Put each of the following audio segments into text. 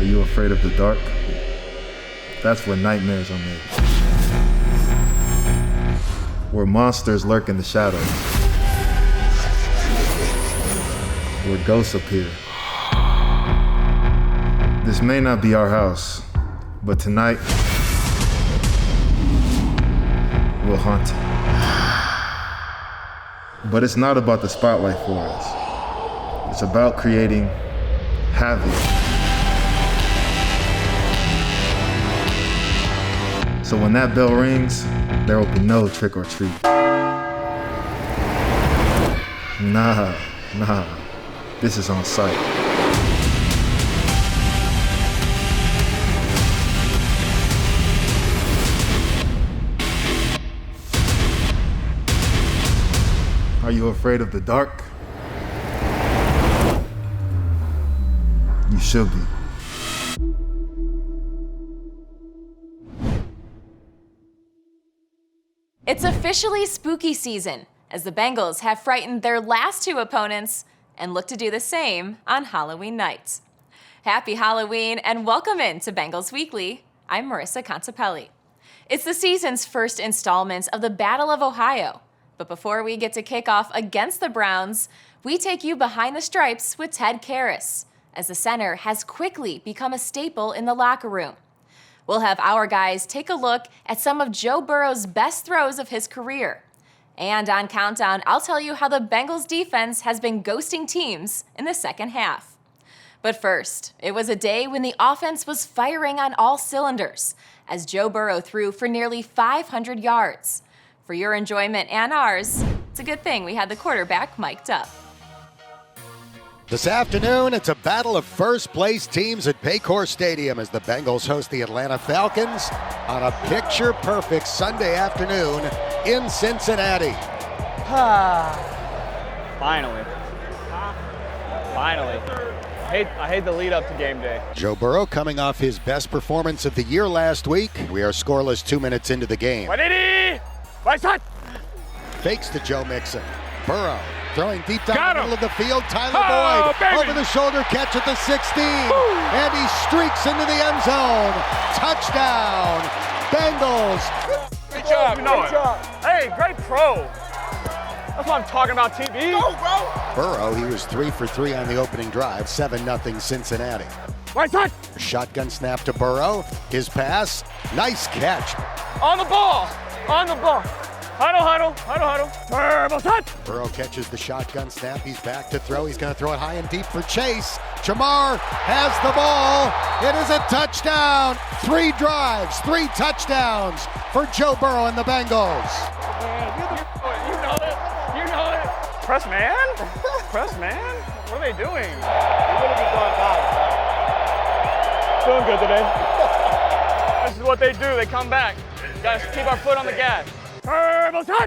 you afraid of the dark? That's where nightmares are made. Where monsters lurk in the shadows. Where ghosts appear. This may not be our house, but tonight, we'll haunt it. But it's not about the spotlight for us. It's about creating havoc. So when that bell rings, there will be no trick or treat. Nah, this is on sight. Are you afraid of the dark? You should be. It's officially spooky season, as the Bengals have frightened their last two opponents and look to do the same on Halloween night. Happy Halloween and welcome in to Bengals Weekly. I'm Marissa Contipelli. It's the season's first installment of the Battle of Ohio. But before we get to kick off against the Browns, we take you behind the stripes with Ted Karras, as the center has quickly become a staple in the locker room. We'll have our guys take a look at some of Joe Burrow's best throws of his career. And on Countdown, I'll tell you how the Bengals defense has been ghosting teams in the second half. But first, it was a day when the offense was firing on all cylinders, as Joe Burrow threw for nearly 500 yards. For your enjoyment and ours, it's a good thing we had the quarterback mic'd up. This afternoon, it's a battle of first-place teams at Paycor Stadium as the Bengals host the Atlanta Falcons on a picture-perfect Sunday afternoon in Cincinnati. Finally. I hate the lead up to game day. Joe Burrow coming off his best performance of the year last week. We are scoreless 2 minutes into the game. Fakes to Joe Mixon. Burrow throwing deep down the middle of the field. Tyler Boyd over the shoulder catch at the 16. And he streaks into the end zone. Touchdown, Bengals. Great job. Great job. Hey, great pro. That's what I'm talking about, TV. Go, bro. Burrow, he was 3 for 3 on the opening drive. 7-0 Cincinnati. Shotgun snap to Burrow. His pass. Nice catch. On the ball. Huddle. Turbo touch. Burrow catches the shotgun snap. He's back to throw. He's going to throw it high and deep for Chase. Jamar has the ball. It is a touchdown. 3 drives, 3 touchdowns for Joe Burrow and the Bengals. You know it. Press man? What are they doing? You're going to be going down. Feeling good today. This is what they do. They come back. Guys, keep our foot on the gas.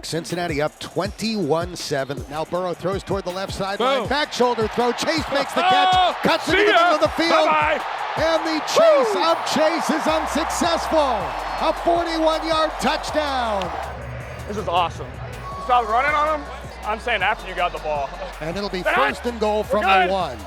Cincinnati up 21-7. Now Burrow throws toward the left sideline. Back shoulder throw. Chase makes the catch. Cuts into the middle of the field. Bye-bye. And the chase of Chase is unsuccessful. A 41-yard touchdown. This is awesome. You stop running on them? I'm saying after you got the ball. And it'll be first and goal from the 1.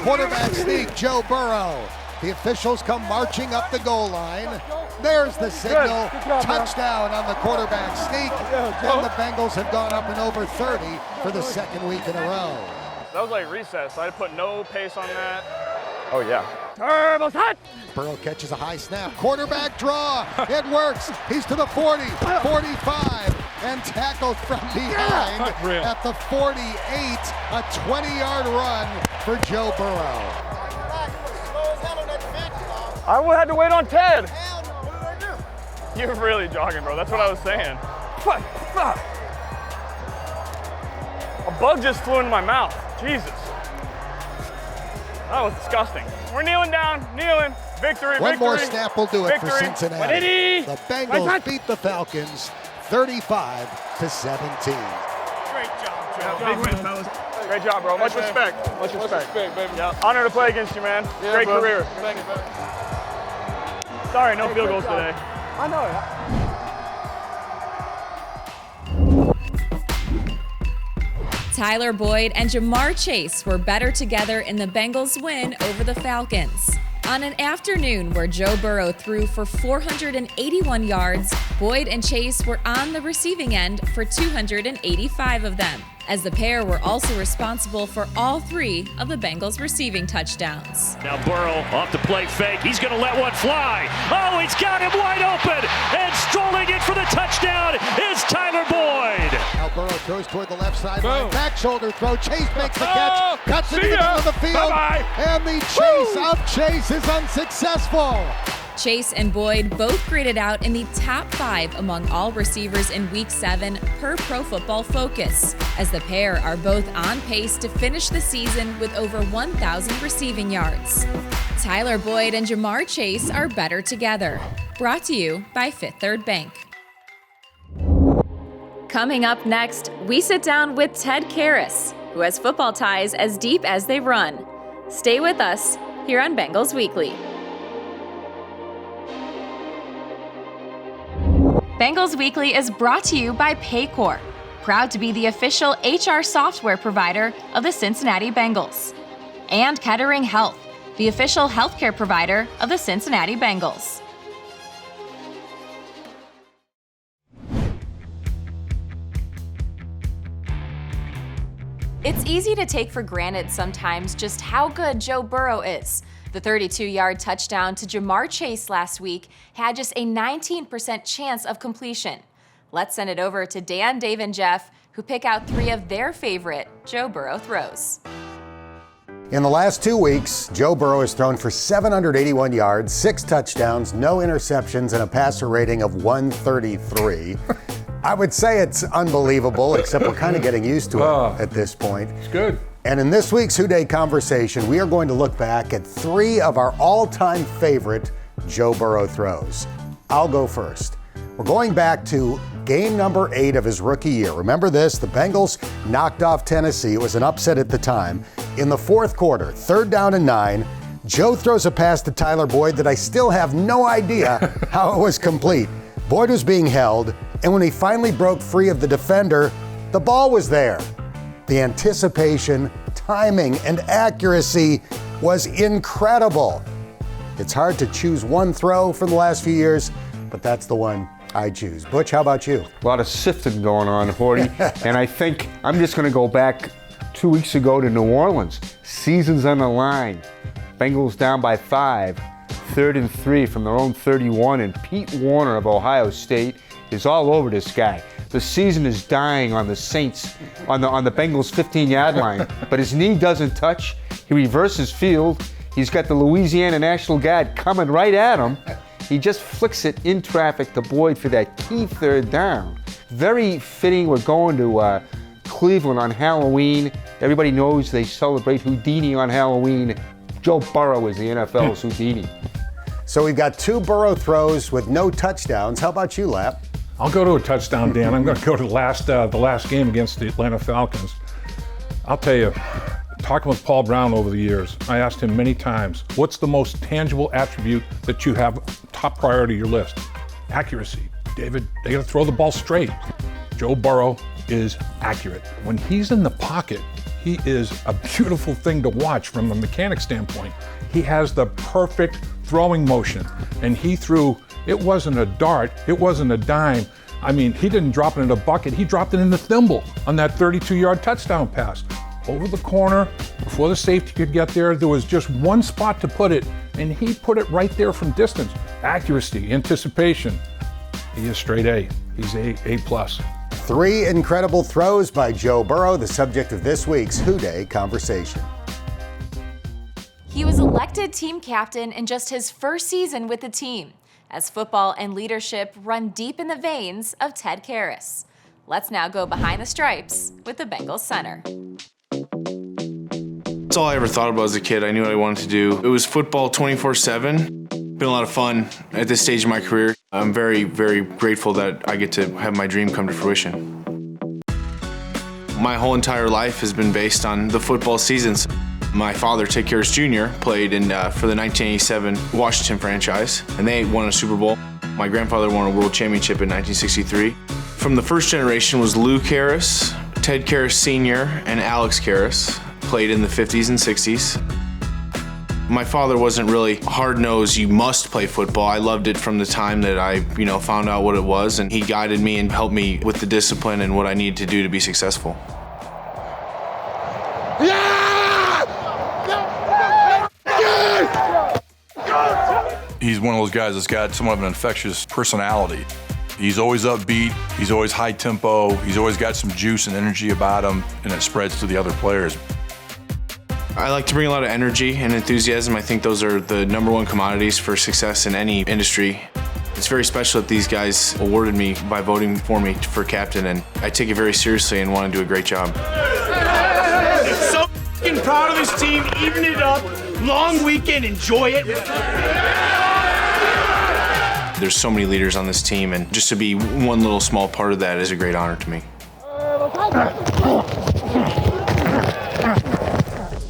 Quarterback sneak, Joe Burrow. The officials come marching up the goal line. There's the signal. Good job, touchdown on the quarterback sneak. And the Bengals have gone up and over 30 for the second week in a row. That was like recess. I had to put no pace on that. Oh, yeah. Turbo touch. Burrow catches a high snap. Quarterback draw. It works. He's to the 40, 45, and tackled from behind at the 48. A 20-yard run for Joe Burrow. I had to wait on Ted. You're really jogging, bro. That's what I was saying. A bug just flew into my mouth. Jesus. That was disgusting. We're kneeling down. Victory. One more snap will do it for Cincinnati. The Bengals beat the Falcons 35-17. Great job, Joe. Big win, fellas. Great job, bro. Much respect. Much respect, baby. Yeah. Honor to play against you, man. Yeah, great bro. Career. Thank you, bro. Sorry, no field goals today. I know it. Tyler Boyd and Jamar Chase were better together in the Bengals' win over the Falcons. On an afternoon where Joe Burrow threw for 481 yards, Boyd and Chase were on the receiving end for 285 of them, as the pair were also responsible for all 3 of the Bengals' receiving touchdowns. Now Burrow off the play fake. He's going to let one fly. Oh, he's got him wide open. And strolling in for the touchdown is Tyler Boyd. Now Burrow throws toward the left sideline. Back shoulder throw. Chase makes the catch. Cuts into the middle of the field. Bye-bye. And the chase of Chase is unsuccessful. Chase and Boyd both graded out in the top 5 among all receivers in Week 7 per Pro Football Focus, as the pair are both on pace to finish the season with over 1,000 receiving yards. Tyler Boyd and Jamar Chase are better together. Brought to you by Fifth Third Bank. Coming up next, we sit down with Ted Karras, who has football ties as deep as they run. Stay with us here on Bengals Weekly. Bengals Weekly is brought to you by Paycor, proud to be the official HR software provider of the Cincinnati Bengals. And Kettering Health, the official healthcare provider of the Cincinnati Bengals. It's easy to take for granted sometimes just how good Joe Burrow is. The 32-yard touchdown to Jamar Chase last week had just a 19% chance of completion. Let's send it over to Dan, Dave, and Jeff, who pick out 3 of their favorite Joe Burrow throws. In the last 2 weeks, Joe Burrow has thrown for 781 yards, 6 touchdowns, no interceptions, and a passer rating of 133. I would say it's unbelievable, except we're kind of getting used to it at this point. It's good. And in this week's Who Day conversation, we are going to look back at 3 of our all-time favorite Joe Burrow throws. I'll go first. We're going back to game number 8 of his rookie year. Remember this, the Bengals knocked off Tennessee. It was an upset at the time. In the fourth quarter, 3rd down and 9, Joe throws a pass to Tyler Boyd that I still have no idea how it was complete. Boyd was being held, and when he finally broke free of the defender, the ball was there. The anticipation, timing, and accuracy was incredible. It's hard to choose one throw from the last few years, but that's the one I choose. Butch, how about you? A lot of sifting going on, Horty. And I think I'm just going to go back 2 weeks ago to New Orleans. Season's on the line. Bengals down by 5, 3rd and 3 from their own 31, and Pete Warner of Ohio State is all over this guy. The season is dying on the Saints, on the Bengals 15-yard line, but his knee doesn't touch. He reverses field. He's got the Louisiana National Guard coming right at him. He just flicks it in traffic to Boyd for that key 3rd down. Very fitting. We're going to Cleveland on Halloween. Everybody knows they celebrate Houdini on Halloween. Joe Burrow is the NFL's Houdini. So we've got 2 Burrow throws with no touchdowns. How about you, Lap? I'll go to a touchdown, Dan. I'm going to go to the last game against the Atlanta Falcons. I'll tell you, talking with Paul Brown over the years, I asked him many times, what's the most tangible attribute that you have top priority on your list? Accuracy. David, they got to throw the ball straight. Joe Burrow is accurate. When he's in the pocket, he is a beautiful thing to watch from a mechanic standpoint. He has the perfect throwing motion, and he threw. It wasn't a dart, it wasn't a dime. I mean, he didn't drop it in a bucket, he dropped it in the thimble on that 32-yard touchdown pass. Over the corner, before the safety could get there was just one spot to put it, and he put it right there from distance. Accuracy, anticipation. He is straight A. He's A+. 3 incredible throws by Joe Burrow, the subject of this week's Who Day conversation. He was elected team captain in just his first season with the team, as football and leadership run deep in the veins of Ted Karras. Let's now go behind the stripes with the Bengals center. That's all I ever thought about as a kid. I knew what I wanted to do. It was football 24/7. Been a lot of fun at this stage of my career. I'm very, very grateful that I get to have my dream come to fruition. My whole entire life has been based on the football seasons. My father, Ted Karras Jr., played for the 1987 Washington franchise, and they won a Super Bowl. My grandfather won a world championship in 1963. From the first generation was Lou Karras, Ted Karras Sr. and Alex Karras played in the 50s and 60s. My father wasn't really hard-nosed, you must play football. I loved it from the time that I, found out what it was, and he guided me and helped me with the discipline and what I needed to do to be successful. He's one of those guys that's got somewhat of an infectious personality. He's always upbeat, he's always high tempo, he's always got some juice and energy about him, and it spreads to the other players. I like to bring a lot of energy and enthusiasm. I think those are the number one commodities for success in any industry. It's very special that these guys awarded me by voting for me for captain, and I take it very seriously and want to do a great job. So f***ing proud of this team, even it up, long weekend, enjoy it. There's so many leaders on this team, and just to be one little small part of that is a great honor to me.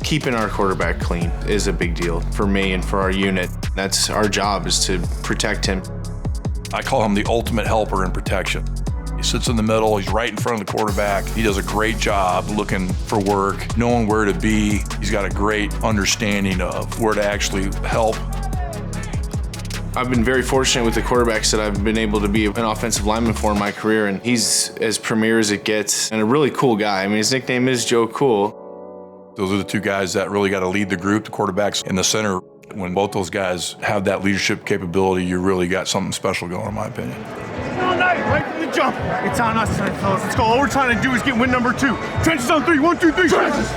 Keeping our quarterback clean is a big deal for me and for our unit. That's our job, is to protect him. I call him the ultimate helper in protection. He sits in the middle, he's right in front of the quarterback. He does a great job looking for work, knowing where to be. He's got a great understanding of where to actually help. I've been very fortunate with the quarterbacks that I've been able to be an offensive lineman for in my career, and he's as premier as it gets and a really cool guy. I mean, his nickname is Joe Cool. Those are the two guys that really got to lead the group, the quarterbacks in the center. When both those guys have that leadership capability, you really got something special going, in my opinion. All night, right from the jump. It's on us tonight, fellas. Let's go. All we're trying to do is get win number 2. Trenches on 3. 1, 2, 3. Trenches.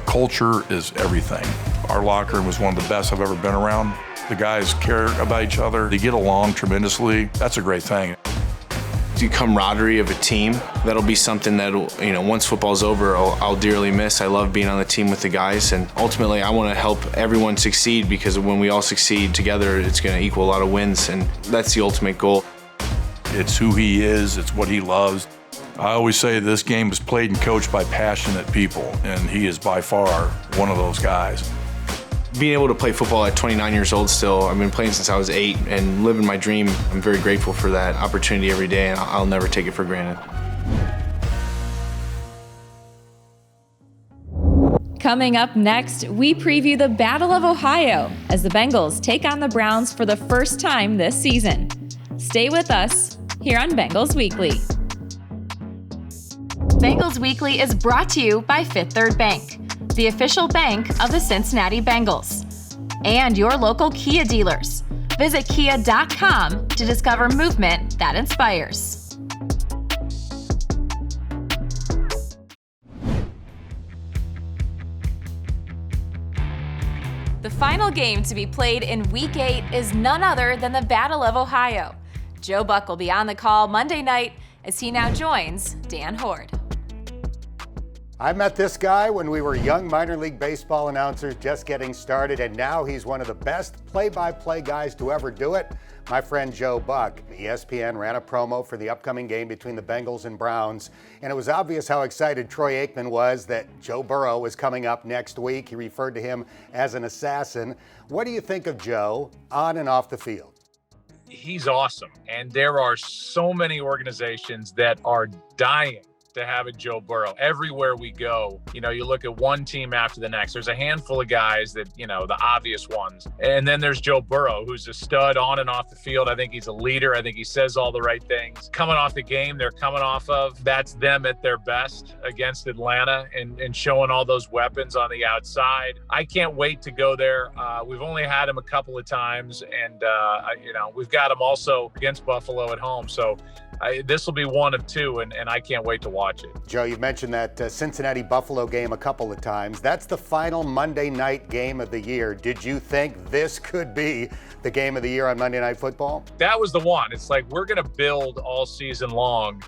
Culture is everything. Our locker room was one of the best I've ever been around. The guys care about each other. They get along tremendously. That's a great thing. The camaraderie of a team, that'll be something that'll, once football's over, I'll dearly miss. I love being on the team with the guys, and ultimately I want to help everyone succeed, because when we all succeed together, it's going to equal a lot of wins, and that's the ultimate goal. It's who he is, it's what he loves. I always say this game is played and coached by passionate people, and he is by far one of those guys. Being able to play football at 29 years old still, I've been playing since I was 8 and living my dream. I'm very grateful for that opportunity every day, and I'll never take it for granted. Coming up next, we preview the Battle of Ohio as the Bengals take on the Browns for the first time this season. Stay with us here on Bengals Weekly. Bengals Weekly is brought to you by Fifth Third Bank, the official bank of the Cincinnati Bengals, and your local Kia dealers. Visit kia.com to discover movement that inspires. The final game to be played in Week 8 is none other than the Battle of Ohio. Joe Buck will be on the call Monday night as he now joins Dan Horde. I met this guy when we were young minor league baseball announcers just getting started, and now he's one of the best play-by-play guys to ever do it. My friend Joe Buck. ESPN ran a promo for the upcoming game between the Bengals and Browns, and it was obvious how excited Troy Aikman was that Joe Burrow was coming up next week. He referred to him as an assassin. What do you think of Joe on and off the field? He's awesome, and there are so many organizations that are dying to have a Joe Burrow. Everywhere we go, you look at one team after the next. There's a handful of guys that, the obvious ones. And then there's Joe Burrow, who's a stud on and off the field. I think he's a leader. I think he says all the right things. Coming off the game they're coming off of, that's them at their best against Atlanta and showing all those weapons on the outside. I can't wait to go there. We've only had him a couple of times, and, we've got him also against Buffalo at home. So this will be one of two, and I can't wait to watch it. Joe, you mentioned that Cincinnati-Buffalo game a couple of times. That's the final Monday night game of the year. Did you think this could be the game of the year on Monday Night Football? That was the one. It's like we're going to build all season long,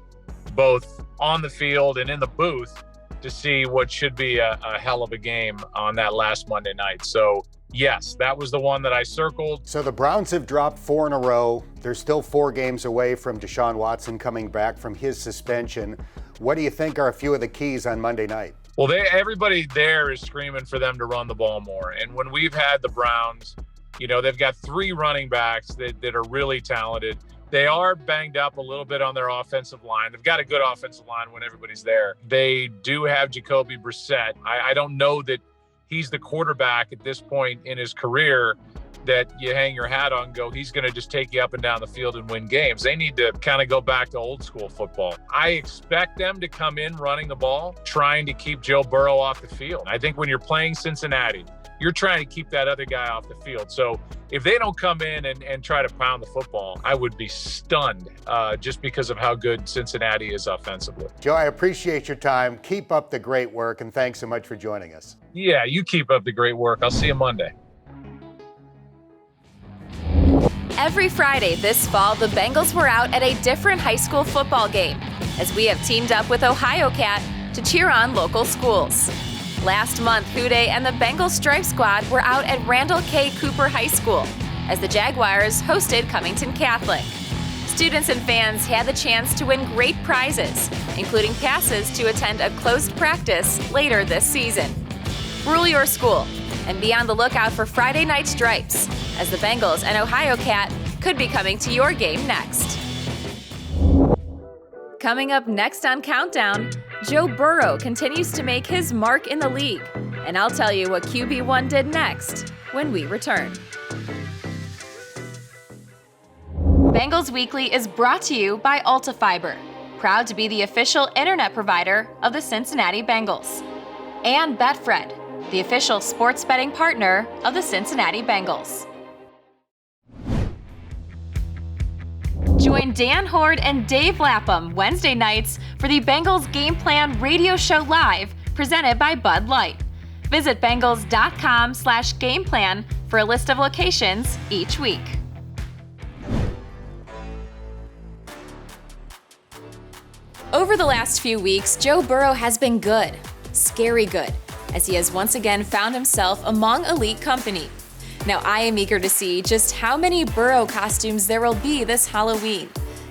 both on the field and in the booth, to see what should be a hell of a game on that last Monday night. So, yes, that was the one that I circled. So the Browns have dropped 4 in a row. They're still 4 games away from Deshaun Watson coming back from his suspension. What do you think are a few of the keys on Monday night? Well, everybody there is screaming for them to run the ball more. And when we've had the Browns, they've got 3 running backs that are really talented. They are banged up a little bit on their offensive line. They've got a good offensive line when everybody's there. They do have Jacoby Brissett. I don't know that he's the quarterback at this point in his career that you hang your hat on and go, he's going to just take you up and down the field and win games. They need to kind of go back to old school football. I expect them to come in running the ball, trying to keep Joe Burrow off the field. I think when you're playing Cincinnati, you're trying to keep that other guy off the field. So if they don't come in and try to pound the football, I would be stunned just because of how good Cincinnati is offensively. Joe, I appreciate your time. Keep up the great work, and thanks so much for joining us. Yeah, you keep up the great work. I'll see you Monday. Every Friday this fall, the Bengals were out at a different high school football game, as we have teamed up with Ohio Cat to cheer on local schools. Last month, Houday and the Bengals Stripe Squad were out at Randall K. Cooper High School, as the Jaguars hosted Covington Catholic. Students and fans had the chance to win great prizes, including passes to attend a closed practice later this season. Rule your school and be on the lookout for Friday Night Stripes, as the Bengals and Ohio Cat could be coming to your game next. Coming up next on Countdown, Joe Burrow continues to make his mark in the league, and I'll tell you what QB1 did next when we return. Bengals Weekly is brought to you by AltaFiber, proud to be the official internet provider of the Cincinnati Bengals, and Betfred, the official sports betting partner of the Cincinnati Bengals. Join Dan Horde and Dave Lapham Wednesday nights for the Bengals Game Plan Radio Show Live, presented by Bud Light. Visit Bengals.com/gameplan for a list of locations each week. Over the last few weeks, Joe Burrow has been good, scary good, as he has once again found himself among elite company. Now, I am eager to see just how many Burrow costumes there will be this Halloween.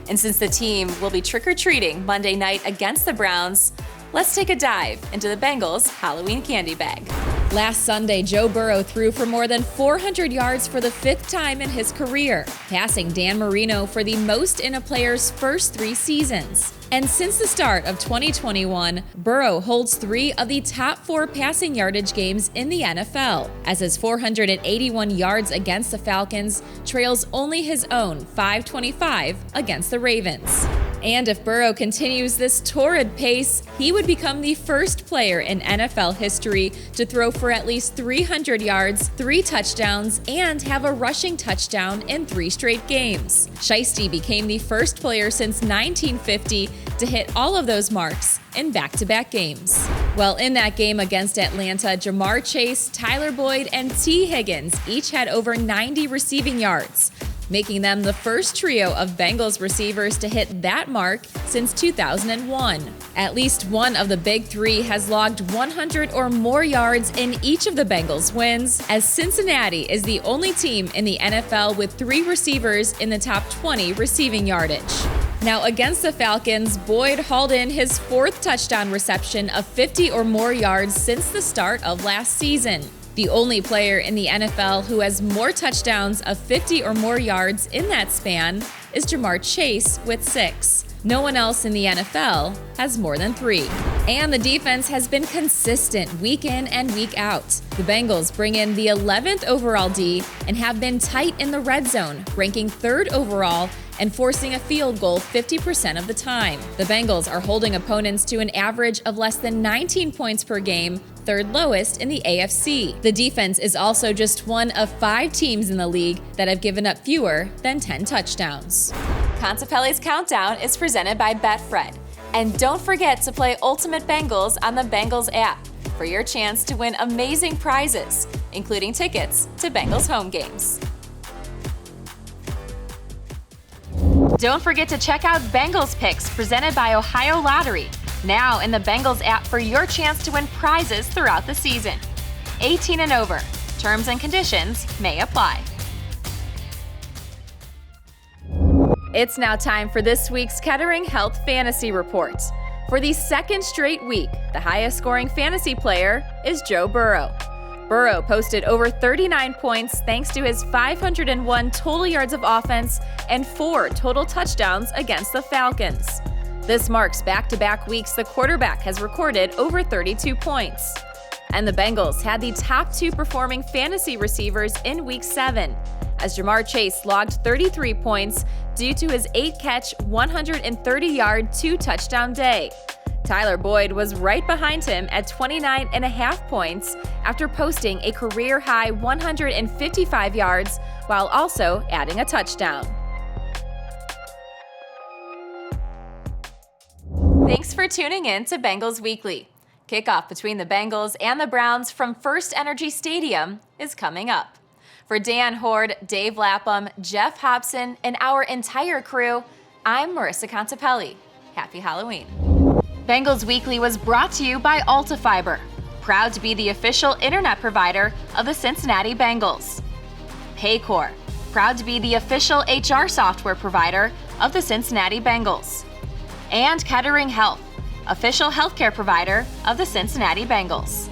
And since the team will be trick-or-treating Monday night against the Browns, let's take a dive into the Bengals' Halloween candy bag. Last Sunday, Joe Burrow threw for more than 400 yards for the 5th time in his career, passing Dan Marino for the most in a player's first 3 seasons. And since the start of 2021, Burrow holds 3 of the top 4 passing yardage games in the NFL, as his 481 yards against the Falcons trails only his own 525 against the Ravens. And if Burrow continues this torrid pace, he would become the first player in NFL history to throw for at least 300 yards, 3 touchdowns, and have a rushing touchdown in 3 straight games. Shiesty became the first player since 1950 to hit all of those marks in back-to-back games. Well, in that game against Atlanta, Jamar Chase, Tyler Boyd, and T. Higgins each had over 90 receiving yards, making them the first trio of Bengals receivers to hit that mark since 2001. At least one of the big 3 has logged 100 or more yards in each of the Bengals wins, as Cincinnati is the only team in the NFL with 3 receivers in the top 20 receiving yardage. Now, against the Falcons, Boyd hauled in his 4th touchdown reception of 50 or more yards since the start of last season. The only player in the NFL who has more touchdowns of 50 or more yards in that span is Jamar Chase with 6. No one else in the NFL has more than 3. And the defense has been consistent week in and week out. The Bengals bring in the 11th overall D and have been tight in the red zone, ranking 3rd overall and forcing a field goal 50% of the time. The Bengals are holding opponents to an average of less than 19 points per game, 3rd lowest in the AFC. The defense is also just one of 5 teams in the league that have given up fewer than 10 touchdowns. Contipelli's Countdown is presented by Betfred. And don't forget to play Ultimate Bengals on the Bengals app for your chance to win amazing prizes, including tickets to Bengals home games. Don't forget to check out Bengals Picks presented by Ohio Lottery, now in the Bengals app for your chance to win prizes throughout the season. 18 and over. Terms and conditions may apply. It's now time for this week's Kettering Health Fantasy Report. For the 2nd straight week, the highest scoring fantasy player is Joe Burrow. Burrow posted over 39 points thanks to his 501 total yards of offense and 4 total touchdowns against the Falcons. This marks back-to-back weeks the quarterback has recorded over 32 points. And the Bengals had the top 2 performing fantasy receivers in Week 7, as Jamar Chase logged 33 points due to his 8-catch, 130-yard, 2-touchdown day. Tyler Boyd was right behind him at 29.5 points after posting a career-high 155 yards while also adding a touchdown. Thanks for tuning in to Bengals Weekly. Kickoff between the Bengals and the Browns from First Energy Stadium is coming up. For Dan Horde, Dave Lapham, Jeff Hobson, and our entire crew, I'm Marissa Contipelli. Happy Halloween. Bengals Weekly was brought to you by AltaFiber, proud to be the official internet provider of the Cincinnati Bengals. Paycor, proud to be the official HR software provider of the Cincinnati Bengals. And Kettering Health, official healthcare provider of the Cincinnati Bengals.